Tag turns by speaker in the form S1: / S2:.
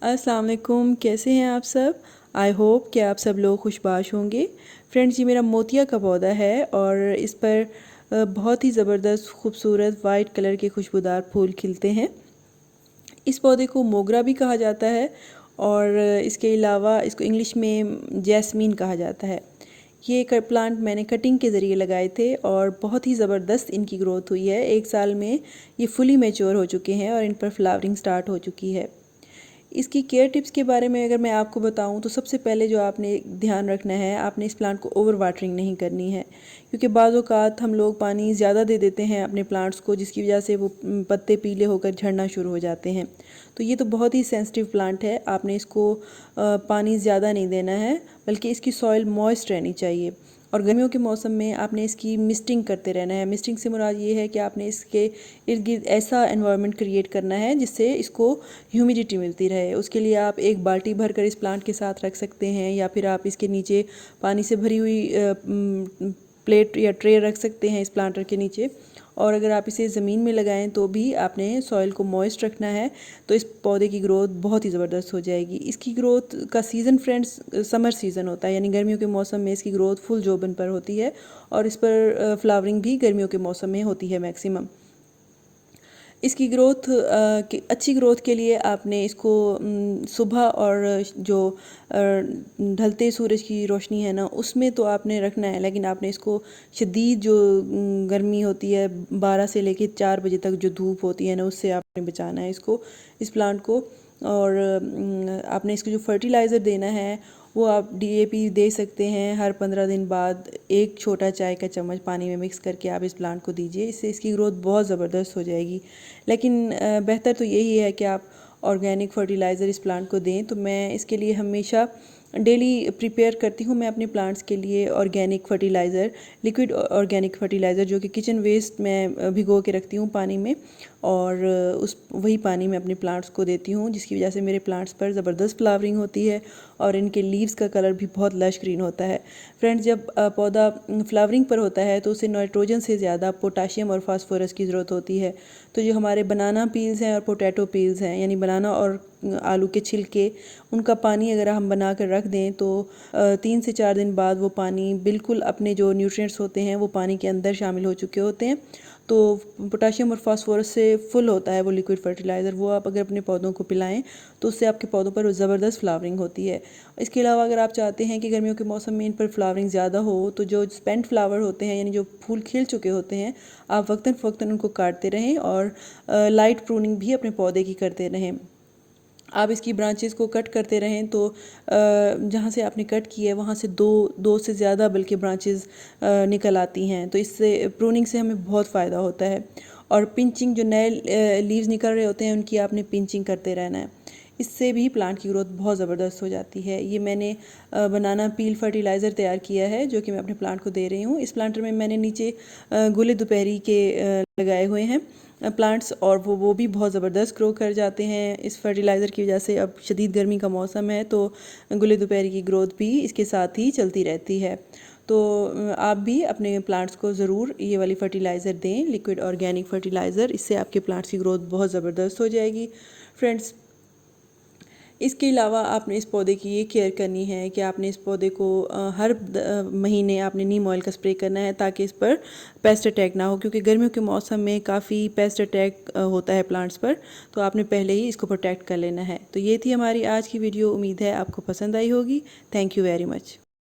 S1: अस्सलाम वालेकुम, कैसे हैं आप सब। आई होप कि आप सब लोग खुशबाश होंगे। फ्रेंड्स, ये मेरा मोतिया का पौधा है और इस पर बहुत ही ज़बरदस्त खूबसूरत वाइट कलर के खुशबूदार फूल खिलते हैं। इस पौधे को मोगरा भी कहा जाता है और इसके अलावा इसको इंग्लिश में जैस्मीन कहा जाता है। ये प्लांट मैंने कटिंग के ज़रिए लगाए थे और बहुत ही ज़बरदस्त इनकी ग्रोथ हुई है। 1 साल में ये फुली मैच्योर हो चुके हैं और इन पर फ्लावरिंग स्टार्ट हो चुकी है। इसकी केयर टिप्स के बारे में अगर मैं आपको बताऊं तो सबसे पहले जो आपने ध्यान रखना है, आपने इस प्लांट को ओवर वाटरिंग नहीं करनी है, क्योंकि बाज़ औक़ात हम लोग पानी ज़्यादा दे देते हैं अपने प्लांट्स को, जिसकी वजह से वो पत्ते पीले होकर झड़ना शुरू हो जाते हैं। तो ये तो बहुत ही सेंसिटिव प्लांट है, आपने इसको पानी ज़्यादा नहीं देना है, बल्कि इसकी सॉइल मॉइस्ट रहनी चाहिए। और गर्मियों के मौसम में आपने इसकी मिस्टिंग करते रहना है। मिस्टिंग से मुराद ये है कि आपने इसके इर्द गिर्द ऐसा एनवायरनमेंट क्रिएट करना है जिससे इसको ह्यूमिडिटी मिलती रहे। उसके लिए आप एक बाल्टी भर कर इस प्लांट के साथ रख सकते हैं, या फिर आप इसके नीचे पानी से भरी हुई प्लेट या ट्रे रख सकते हैं इस प्लांटर के नीचे। और अगर आप इसे ज़मीन में लगाएं तो भी आपने सॉइल को मॉइस्ट रखना है, तो इस पौधे की ग्रोथ बहुत ही ज़बरदस्त हो जाएगी। इसकी ग्रोथ का सीज़न फ्रेंड्स समर सीज़न होता है, यानी गर्मियों के मौसम में इसकी ग्रोथ फुल जोबन पर होती है और इस पर फ्लावरिंग भी गर्मियों के मौसम में होती है मैक्सिमम। इसकी ग्रोथ अच्छी ग्रोथ के लिए आपने इसको सुबह और जो ढलते सूरज की रोशनी है ना, उसमें तो आपने रखना है, लेकिन आपने इसको शदीद जो गर्मी होती है 12 से लेके 4 बजे तक जो धूप होती है ना, उससे आपने बचाना है इसको, इस प्लांट को। और आपने इसको जो फर्टिलाइज़र देना है वो आप डीएपी दे सकते हैं। हर 15 दिन बाद एक छोटा चाय का चम्मच पानी में मिक्स करके आप इस प्लांट को दीजिए, इससे इसकी ग्रोथ बहुत ज़बरदस्त हो जाएगी। लेकिन बेहतर तो यही है कि आप ऑर्गेनिक फर्टिलाइज़र इस प्लांट को दें। तो मैं इसके लिए हमेशा डेली प्रिपेयर करती हूँ मैं अपने प्लांट्स के लिए organic fertiliser, liquid organic fertiliser, जो कि किचन वेस्ट मैं भिगो के रखती हूँ पानी में, और वही पानी मैं अपने प्लांट्स को देती हूँ, जिसकी वजह से मेरे प्लांट्स पर ज़बरदस्त फ्लावरिंग होती है और इनके लीव्स का कलर भी बहुत लश ग्रीन होता है। फ्रेंड्स, जब पौधा फ्लावरिंग पर होता है तो उसे नाइट्रोजन से ज़्यादा पोटाशियम और फास्फोरस की ज़रूरत होती है। तो जो हमारे बनाना पील्स हैं और पोटैटो पील्स हैं, यानी बनाना और आलू के छिलके, उनका पानी अगर हम बना कर रख दें तो 3 से 4 दिन बाद वो पानी बिल्कुल अपने जो न्यूट्रिएंट्स होते हैं वो पानी के अंदर शामिल हो चुके होते हैं। तो पोटाशियम और फास्फोरस से फुल होता है वो लिक्विड फर्टिलाइज़र, वो आप अगर अपने पौधों को पिलाएं तो उससे आपके पौधों पर ज़बरदस्त फ्लावरिंग होती है। इसके अलावा अगर आप चाहते हैं कि गर्मियों के मौसम में इन पर फ्लावरिंग ज़्यादा हो, तो जो स्पेंट फ्लावर होते हैं, यानी जो फूल खिल चुके होते हैं, आप वक्तन फ़वक्तन उनको काटते रहें और लाइट प्रूनिंग भी अपने पौधे की करते रहें। आप इसकी ब्रांचेस को कट करते रहें तो जहाँ से आपने कट की है वहाँ से दो से ज़्यादा बल्कि ब्रांचेस निकल आती हैं। तो इससे प्रूनिंग से हमें बहुत फ़ायदा होता है। और पिंचिंग, जो नए लीव्स निकल रहे होते हैं उनकी आपने पिंचिंग करते रहना है, इससे भी प्लांट की ग्रोथ बहुत ज़बरदस्त हो जाती है। ये मैंने बनाना पील फर्टिलाइज़र तैयार किया है जो कि मैं अपने प्लांट को दे रही हूँ। इस प्लांटर में मैंने नीचे गुले दोपहरी के लगाए हुए हैं प्लांट्स, और वो भी बहुत ज़बरदस्त ग्रो कर जाते हैं इस फर्टिलाइज़र की वजह से। अब शदीद गर्मी का मौसम है तो गुले दोपहरी की ग्रोथ भी इसके साथ ही चलती रहती है। तो आप भी अपने प्लांट्स को ज़रूर ये वाली फ़र्टिलाइज़र दें, लिक्विड ऑर्गेनिक फ़र्टिलाइज़र, इससे आपके प्लांट्स की ग्रोथ बहुत ज़बरदस्त हो जाएगी। फ्रेंड्स, इसके अलावा आपने इस पौधे की ये केयर करनी है कि आपने इस पौधे को हर महीने आपने नीम ऑयल का स्प्रे करना है, ताकि इस पर पेस्ट अटैक ना हो, क्योंकि गर्मियों के मौसम में काफ़ी पेस्ट अटैक होता है प्लांट्स पर। तो आपने पहले ही इसको प्रोटेक्ट कर लेना है। तो ये थी हमारी आज की वीडियो, उम्मीद है आपको पसंद आई होगी। Thank you very much.